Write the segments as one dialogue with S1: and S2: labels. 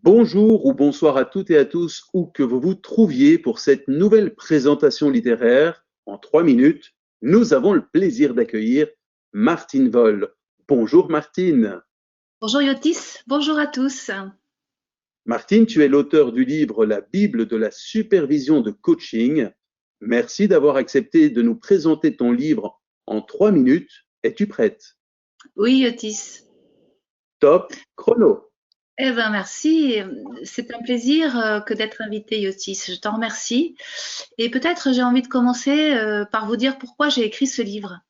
S1: Bonjour ou bonsoir à toutes et à tous, où que vous vous trouviez pour cette nouvelle présentation littéraire. En 3 minutes, nous avons le plaisir d'accueillir Martine Voll. Bonjour Martine.
S2: Bonjour Yotis, bonjour à tous.
S1: Martine, tu es l'auteur du livre La Bible de la supervision de coaching. Merci d'avoir accepté de nous présenter ton livre en 3 minutes. Es-tu prête?
S2: Oui Yotis.
S1: Top chrono.
S2: Eh ben merci, c'est un plaisir que d'être invité Yotis. Je t'en remercie. Et peut-être j'ai envie de commencer par vous dire pourquoi j'ai écrit ce livre.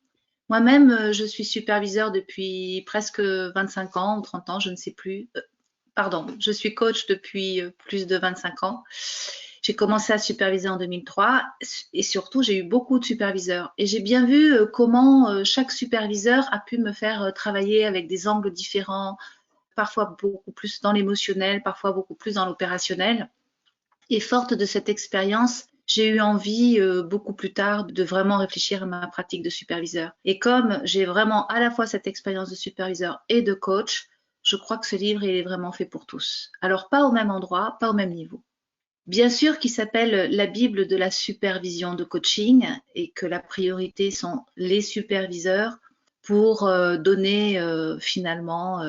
S2: Moi-même, je suis superviseur depuis presque 25 ans ou 30 ans, je ne sais plus. Pardon, je suis coach depuis plus de 25 ans. J'ai commencé à superviser en 2003 et surtout j'ai eu beaucoup de superviseurs et j'ai bien vu comment chaque superviseur a pu me faire travailler avec des angles différents, parfois beaucoup plus dans l'émotionnel, parfois beaucoup plus dans l'opérationnel. Et forte de cette expérience, j'ai eu envie beaucoup plus tard de vraiment réfléchir à ma pratique de superviseur. Et comme j'ai vraiment à la fois cette expérience de superviseur et de coach, je crois que ce livre il est vraiment fait pour tous. Alors pas au même endroit, pas au même niveau. Bien sûr qu'il s'appelle la Bible de la supervision de coaching et que la priorité sont les superviseurs pour donner finalement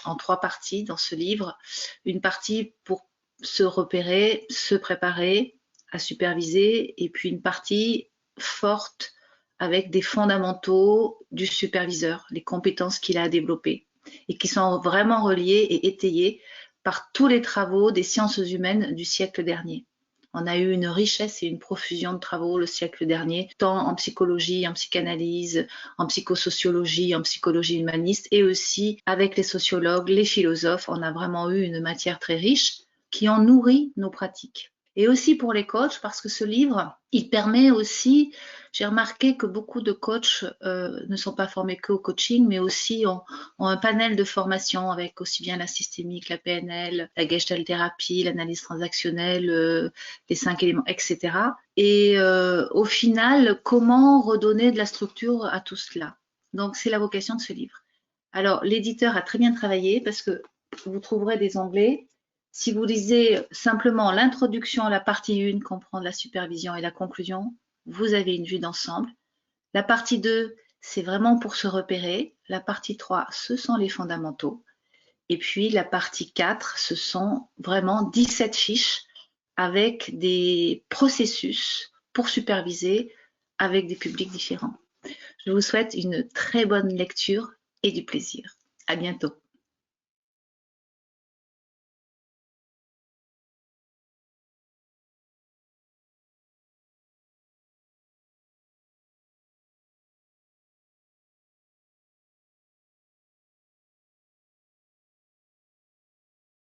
S2: en 3 parties dans ce livre, une partie pour se repérer, se préparer à superviser et puis une partie forte avec des fondamentaux du superviseur, les compétences qu'il a à développer et qui sont vraiment reliées et étayées par tous les travaux des sciences humaines du siècle dernier. On a eu une richesse et une profusion de travaux le siècle dernier, tant en psychologie, en psychanalyse, en psychosociologie, en psychologie humaniste, et aussi avec les sociologues, les philosophes. On a vraiment eu une matière très riche qui en nourrit nos pratiques. Et aussi pour les coachs, parce que ce livre, il permet aussi, j'ai remarqué que beaucoup de coachs ne sont pas formés qu'au coaching, mais aussi ont un panel de formation avec aussi bien la systémique, la PNL, la gestalt thérapie, l'analyse transactionnelle, les 5 éléments, etc. Et au final, comment redonner de la structure à tout cela? Donc, c'est la vocation de ce livre. Alors, l'éditeur a très bien travaillé parce que vous trouverez des onglets. Si vous lisez simplement l'introduction, la partie 1 comprend la supervision et la conclusion, vous avez une vue d'ensemble. La partie 2, c'est vraiment pour se repérer. La partie 3, ce sont les fondamentaux. Et puis la partie 4, ce sont vraiment 17 fiches avec des processus pour superviser avec des publics différents. Je vous souhaite une très bonne lecture et du plaisir. À bientôt.